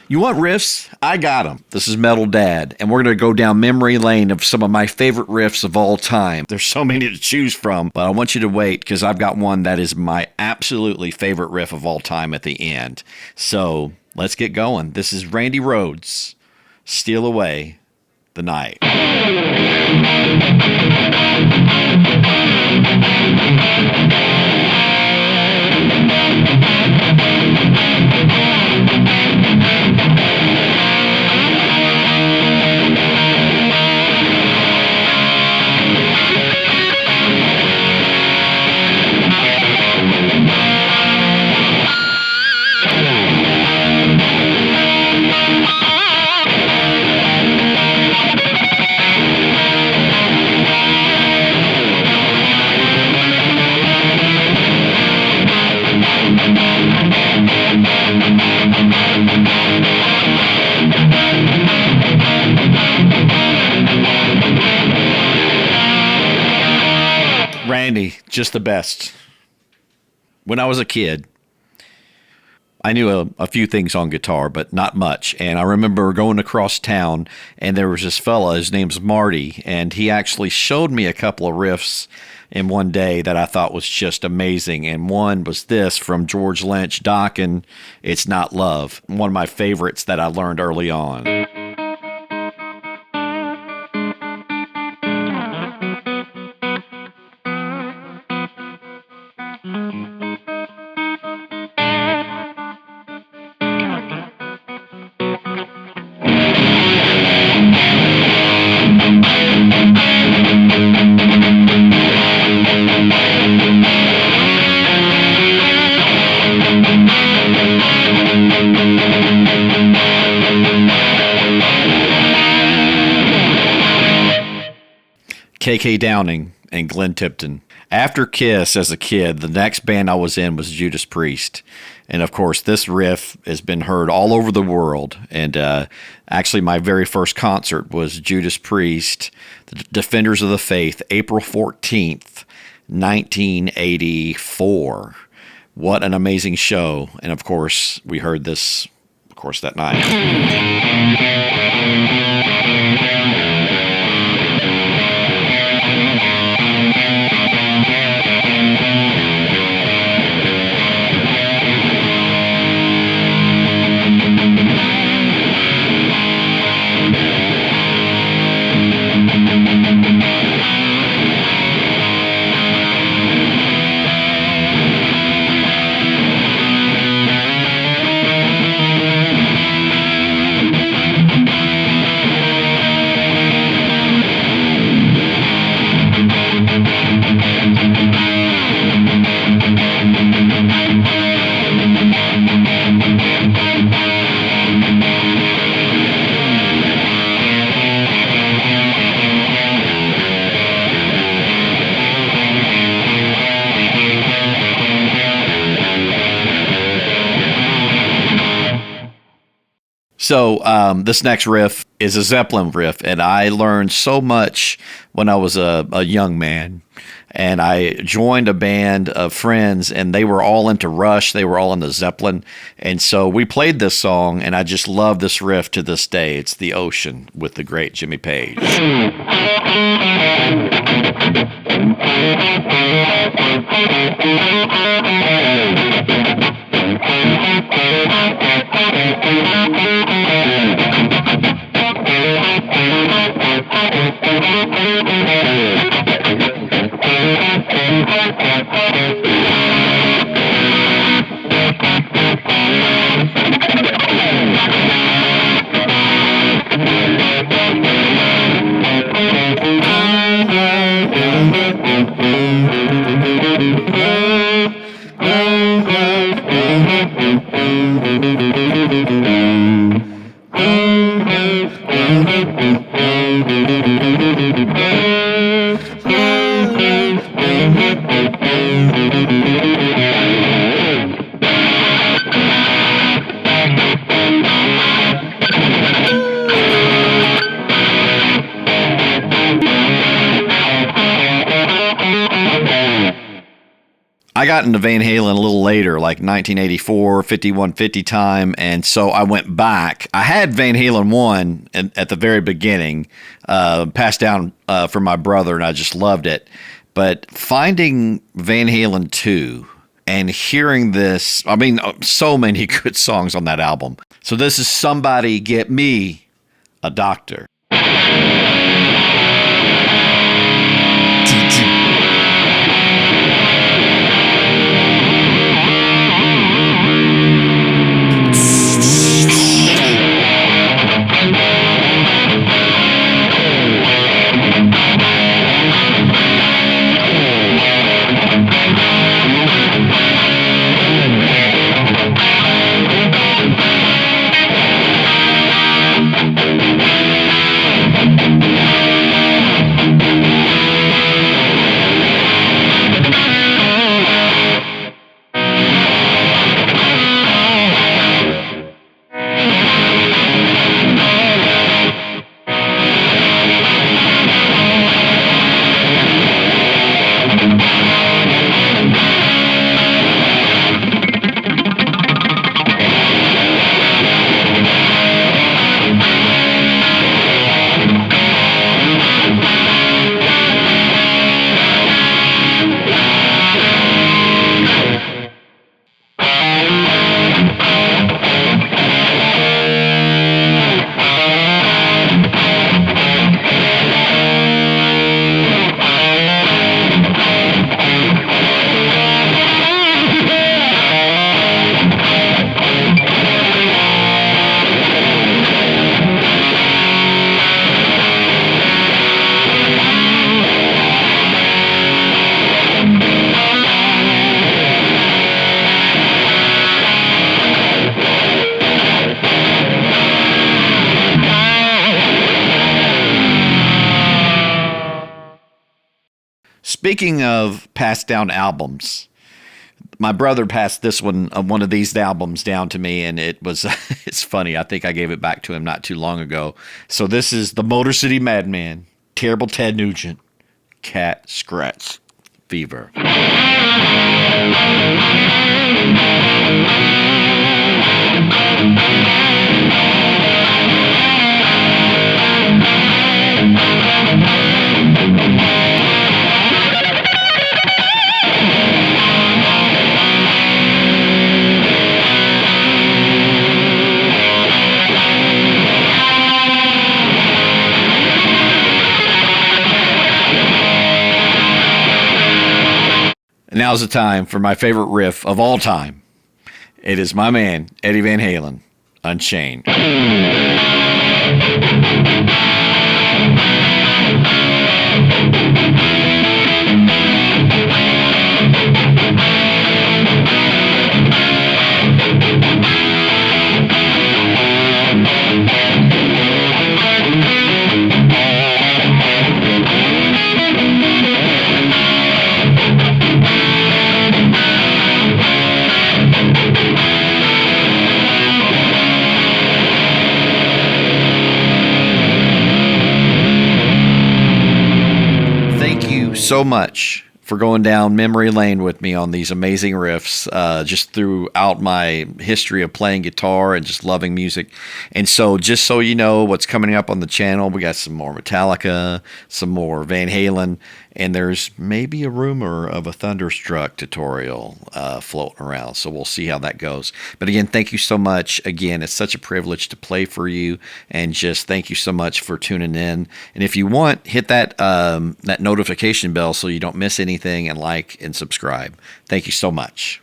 You want riffs? I got them. This is Metal Dad, and we're going to go down memory lane of some of my favorite riffs of all time. There's so many to choose from, but I want you to wait because I've got one that is my absolutely favorite riff of all time at the end. So let's get going. This is Randy Rhoads, Steal Away the Night. Randy, just the best. When I was a kid, I knew a few things on guitar, but not much. And I remember going across town, and there was this fella, his name's Marty, and he actually showed me a couple of riffs in one day that I thought was just amazing. And one was this from George Lynch, Dockin', It's Not Love, one of my favorites that I learned early on. KK Downing and Glenn Tipton. After Kiss as a kid, the next band I was in was Judas Priest. And of course, this riff has been heard all over the world. And actually, my very first concert was Judas Priest, the Defenders of the Faith, April 14th, 1984. What an amazing show. And of course, we heard this, of course, that night. So this next riff is a Zeppelin riff, and I learned so much when I was a young man. And I joined a band of friends, and they were all into Rush. They were all into Zeppelin. And so we played this song, and I just love this riff to this day. It's The Ocean with the great Jimmy Page. I got into Van Halen a little later, like 1984, 5150 time, and so I went back. I had Van Halen 1 at the very beginning, passed down from my brother, and I just loved it. But finding Van Halen 2 and hearing this, I mean, so many good songs on that album. So this is Somebody Get Me a Doctor. Speaking of passed down albums, my brother passed this one of these albums down to me, and it was it's funny. I think I gave it back to him not too long ago. So this is the Motor City Madman, Terrible Ted Nugent, Cat Scratch Fever. Now's the time for my favorite riff of all time. It is my man, Eddie Van Halen, Unchained. So much for going down memory lane with me on these amazing riffs, just throughout my history of playing guitar and just loving music. And so just so you know what's coming up on the channel, we got some more Metallica, some more Van Halen, and there's maybe a rumor of a Thunderstruck tutorial floating around. So we'll see how that goes. But again, thank you so much. Again, it's such a privilege to play for you, and just thank you so much for tuning in. And if you want, hit that that notification bell so you don't miss anything, and like and subscribe. Thank you so much.